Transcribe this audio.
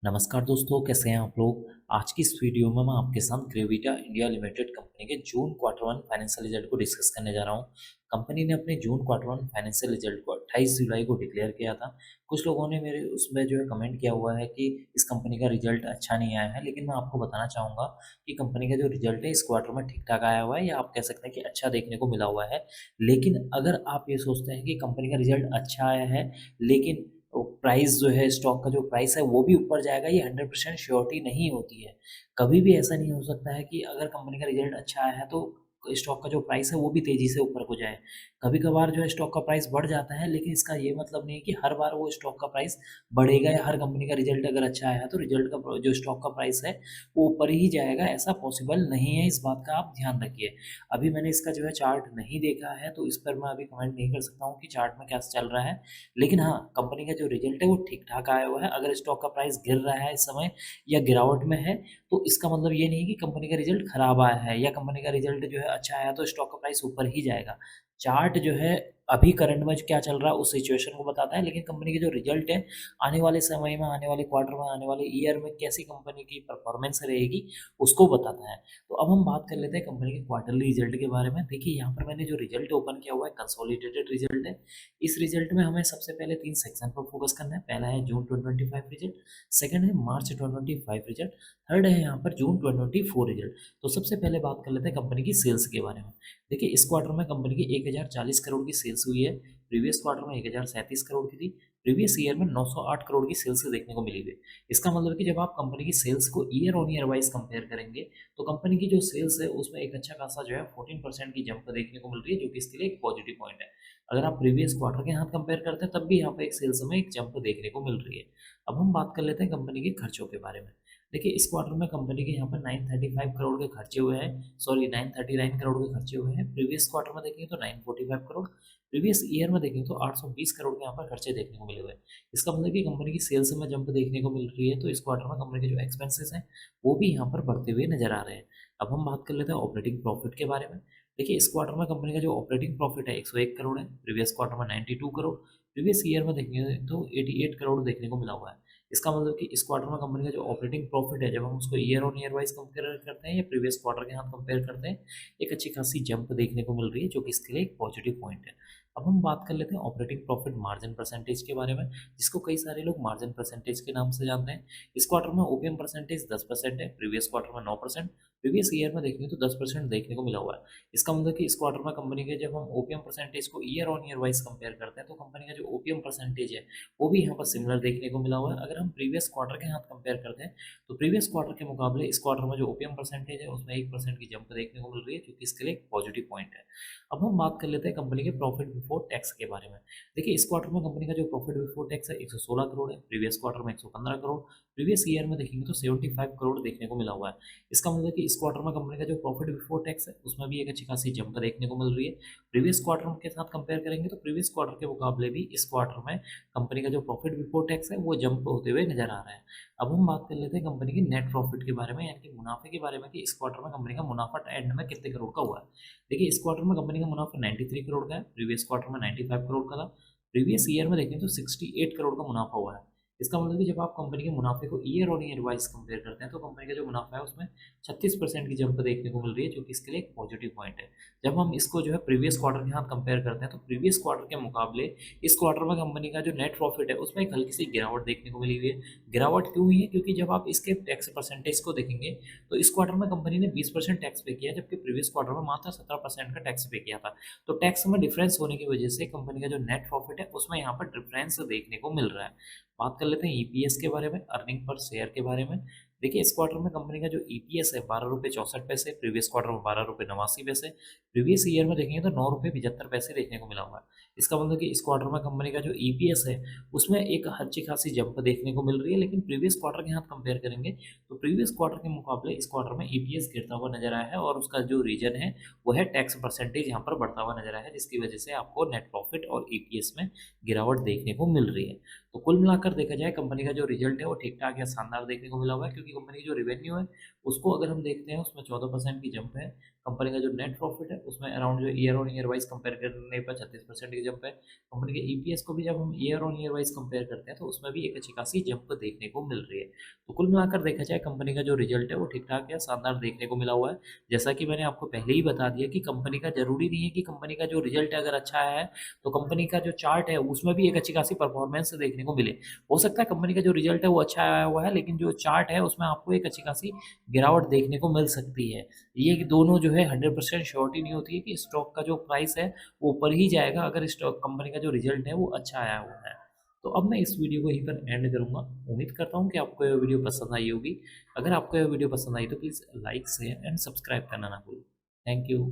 नमस्कार दोस्तों, कैसे हैं आप लोग। आज की इस वीडियो में मैं आपके साथ ग्रेविटा इंडिया लिमिटेड कंपनी के जून क्वार्टर वन फाइनेंशियल रिजल्ट को डिस्कस करने जा रहा हूं। कंपनी ने अपने जून क्वार्टर वन फाइनेंशियल रिजल्ट को 28 जुलाई को डिक्लेयर किया था। कुछ लोगों ने मेरे उसमें जो है कमेंट किया हुआ है कि इस कंपनी का रिजल्ट अच्छा नहीं आया है, लेकिन मैं आपको बताना चाहूँगा कि कंपनी का जो रिजल्ट है इस क्वार्टर में ठीक ठाक आया हुआ है, या आप कह सकते हैं कि अच्छा देखने को मिला हुआ है। लेकिन अगर आप ये सोचते हैं कि कंपनी का रिजल्ट अच्छा आया है, लेकिन प्राइस जो है, स्टॉक का जो प्राइस है वो भी ऊपर जाएगा, ये 100% श्योरिटी नहीं होती है। कभी भी ऐसा नहीं हो सकता है कि अगर कंपनी का रिजल्ट अच्छा आया है तो स्टॉक का जो प्राइस है वो भी तेज़ी से ऊपर को जाए। कभी-कभार जो है स्टॉक का प्राइस बढ़ जाता है, लेकिन इसका ये मतलब नहीं है कि हर बार वो स्टॉक का प्राइस बढ़ेगा, या हर कंपनी का रिजल्ट अगर अच्छा आया है तो रिजल्ट का जो स्टॉक का प्राइस है वो ऊपर ही जाएगा, ऐसा पॉसिबल नहीं है। इस बात का आप ध्यान रखिए। अभी मैंने इसका जो है चार्ट नहीं देखा है, तो इस पर मैं अभी कमेंट नहीं कर सकता हूँ कि चार्ट में क्या चल रहा है। लेकिन हाँ, कंपनी का जो रिजल्ट है वो ठीक-ठाक आया हुआ है। अगर स्टॉक का प्राइस गिर रहा है इस समय या गिरावट में है, तो इसका मतलब ये नहीं है कि कंपनी का रिजल्ट खराब आया है, या कंपनी का रिजल्ट जो है अच्छा आया तो स्टॉक का प्राइस ऊपर ही जाएगा। चार्ट जो है अभी करंट में क्या चल रहा है उस सिचुएशन को बताता है, लेकिन कंपनी के जो रिजल्ट है आने वाले समय में, आने वाले क्वार्टर में, आने वाले ईयर में कैसी कंपनी की परफॉर्मेंस रहेगी उसको बताता है। तो अब हम बात कर लेते हैं कंपनी के क्वार्टरली रिजल्ट के बारे में। देखिए, यहाँ पर मैंने जो रिजल्ट ओपन किया हुआ है कंसोलिडेटेड रिजल्ट है। इस रिजल्ट में हमें सबसे पहले 3 सेक्शन पर फोकस करना है। पहला है जून 2025 रिजल्ट, सेकंड है मार्च 2025 रिजल्ट, थर्ड है यहाँ पर जून 2024 रिजल्ट। तो सबसे पहले बात कर लेते हैं कंपनी की सेल्स के बारे में। देखिए, इस क्वार्टर में कंपनी की 1040 करोड़ की सेल्स हुई है। प्रीवियस क्वार्टर में 1037 करोड़ की थी। प्रीवियस ईयर में 908 करोड़ की सेल्स देखने को मिली हुई। इसका मतलब है कि जब आप कंपनी की सेल्स को year on year wise compare करेंगे, तो कंपनी की जो सेल्स है उसमें एक अच्छा खासा जो है 14% की जंप देखने को मिल रही है, जो कि इसके लिए एक पॉजिटिव पॉइंट है। अगर आप प्रीवियस क्वार्टर के साथ कंपेयर करते हैं, तब भी यहाँ पे एक सेल्स में एक जंप देखने को मिल रही है। अब हम बात कर लेते हैं कंपनी के खर्चों के बारे में। देखिए, इस क्वार्टर में कंपनी के यहाँ पर 935 करोड़ के खर्चे हुए हैं, सॉरी 939 करोड़ के खर्चे हुए हैं। प्रीवियस क्वार्टर में देखेंगे तो 945 करोड़, प्रीवियस ईयर में देखेंगे तो 820 करोड़ के यहाँ पर खर्चे देखने को मिले हुए हैं। इसका मतलब कि कंपनी की सेल्स में जंप देखने को मिल रही है, तो इस क्वार्टर में कंपनी के जो एक्सपेंसेस हैं वो भी यहाँ पर बढ़ते हुए नजर आ रहे हैं। अब हम बात कर लेते हैं ऑपरेटिंग प्रॉफिट के बारे में। देखिए, इस क्वार्टर में कंपनी का जो ऑपरेटिंग प्रॉफिट है 101 करोड़ है। प्रीवियस क्वार्टर में 92 करोड़, प्रीवियस ईयर में देखेंगे तो 88 करोड़ देखने को मिला हुआ है। इसका मतलब कि इस क्वार्टर में कंपनी का जो ऑपरेटिंग प्रॉफिट है, जब हम उसको year on year wise compare करते हैं या प्रीवियस क्वार्टर के साथ कंपेयर करते हैं, एक अच्छी खासी जंप देखने को मिल रही है, जो कि इसके लिए एक पॉजिटिव पॉइंट है। अब हम बात कर लेते हैं ऑपरेटिंग प्रॉफिट मार्जिन परसेंटेज के बारे में, जिसको कई सारे लोग मार्जिन परसेंटेज के नाम से जानते हैं। इस क्वार्टर में ओपीएम परसेंटेज 10% है, प्रीवियस क्वार्टर में 9%, प्रीवियस ईयर में देखेंगे तो 10% देखने को मिला हुआ है। इसका मतलब कि इस क्वार्टर में कंपनी के जब हम ओपीएम परसेंटेज को year on year wise compare करते हैं, तो कंपनी का जो ओपीएम परसेंटेज है वो भी यहाँ पर सिमिलर देखने को मिला हुआ है। अगर हम प्रीवियस क्वार्टर के साथ कंपेयर करते हैं, तो प्रीवियस क्वार्टर के मुकाबले इस क्वार्टर में जो ओपीएम परसेंटेज है उसमें 1% की जंप देखने को मिल रही है, जो कि इसके लिए एक पॉजिटिव पॉइंट है। अब हम बात कर लेते हैं कंपनी के प्रॉफिट बिफोर टैक्स के बारे में। देखिए, इस क्वार्टर में कंपनी का जो प्रॉफिट बिफोर टैक्स है 116 करोड़ है, प्रीवियस क्वार्टर में 115 करोड़, प्रीवियस ईयर में देखेंगे तो 75 करोड़ देखने को मिला हुआ है। इसका मतलब कि इस क्वार्टर में कंपनी का जो प्रॉफिट बिफोर टैक्स है उसमें भी एक अच्छी खासी जंप देखने को मिल रही है। प्रीवियस क्वार्टर के साथ कंपेयर करेंगे तो प्रीवियस क्वार्टर के मुकाबले भी इस क्वार्टर में कंपनी का जो प्रॉफिट बिफोर टैक्स है वो जंप होते हुए नजर आ रहा है। अब हम बात कर लेते हैं कंपनी की नेट प्रॉफिट के बारे में, यानी कि मुनाफे के बारे में, कि इस क्वार्टर में कंपनी का मुनाफा एंड में कितने करोड़ का हुआ है। देखिए, इस क्वार्टर में कंपनी का मुनाफा 93 करोड़ का है, प्रीवियस क्वार्टर में 95 करोड़ का था, प्रीवियस ईयर में देखें तो 68 करोड़ का मुनाफा हुआ है। इसका मतलब कि जब आप कंपनी के मुनाफे को year on year wise compare करते हैं, तो कंपनी का जो मुनाफा है उसमें 36% की जंप देखने को मिल रही है, जो कि इसके लिए एक पॉजिटिव पॉइंट है। जब हम इसको जो है प्रीवियस क्वार्टर के साथ कंपेयर करते हैं, तो प्रीवियस क्वार्टर के मुकाबले इस क्वार्टर में कंपनी का जो नेट प्रॉफिट है उसमें एक हल्की सी गिरावट देखने को मिली हुई है। गिरावट क्यों हुई है? क्योंकि जब आप इसके टैक्स परसेंटेज को देखेंगे, तो इस क्वार्टर में कंपनी ने 20% टैक्स पे किया, जबकि प्रीवियस क्वार्टर में मात्र 17% का टैक्स पे किया था। तो टैक्स में डिफरेंस होने की वजह से कंपनी का जो नेट प्रॉफिट है उसमें यहाँ पर डिफरेंस देखने को मिल रहा है। बात कर लेते हैं ईपीएस के बारे में, अर्निंग पर शेयर के बारे में। देखिए, इस क्वार्टर में कंपनी का जो ईपीएस है 12 रुपये 64 पैसे, प्रीवियस क्वार्टर में 12 रुपये 89 पैसे, प्रीवियस ईयर में देखेंगे तो 9 रुपये 75 पैसे देखने को मिला हुआ है। इसका मतलब कि इस क्वार्टर में कंपनी का जो ईपीएस है उसमें एक अच्छी खासी जंप देखने को मिल रही है, लेकिन प्रीवियस क्वार्टर के साथ कंपेयर करेंगे तो प्रीवियस क्वार्टर के मुकाबले इस क्वार्टर में ईपीएस गिरता हुआ नजर आया है, और उसका जो रीजन है वो है टैक्स परसेंटेज यहाँ पर बढ़ता हुआ नजर आया है, जिसकी वजह से आपको नेट प्रॉफिट और ईपीएस में गिरावट देखने को मिल रही है। तो कुल मिलाकर देखा जाए, कंपनी का जो रिजल्ट है वो ठीक ठाक या शानदार देखने को मिला हुआ है, क्योंकि कंपनी की जो रेवेन्यू है उसको अगर हम देखते हैं उसमें 14% की जंप है। कंपनी का जो नेट प्रॉफिट है उसमें अराउंड जो year on year wise compare करने पर 36% की जंप है। कंपनी के ईपीएस को भी जब हम year on year wise compare करते हैं तो उसमें भी एक अच्छी खासी जंप देखने को मिल रही है। तो कुल मिलाकर देखा जाए कंपनी का जो रिजल्ट है वो ठीक ठाक है, शानदार देखने को मिला हुआ है। जैसा कि मैंने आपको पहले ही बता दिया कि कंपनी का जरूरी नहीं है कि कंपनी का जो रिजल्ट है अगर अच्छा आया है तो कंपनी का जो चार्ट है उसमें भी एक अच्छी खासी परफॉर्मेंस देखने को मिले। हो सकता है कंपनी का जो रिजल्ट है वो अच्छा आया हुआ है लेकिन जो चार्ट है उसमें आपको एक अच्छी खासी गिरावट देखने को मिल सकती है। ये कि दोनों जो है 100% श्योरिटी नहीं होती है कि स्टॉक का जो प्राइस है वो ऊपर ही जाएगा अगर स्टॉक कंपनी का जो रिजल्ट है वो अच्छा आया हुआ है। तो अब मैं इस वीडियो को यहीं पर एंड करूंगा। उम्मीद करता हूँ कि आपको यह वीडियो पसंद आई होगी। अगर आपको यह वीडियो पसंद आई तो please like share and subscribe करना ना भूलें। Thank you.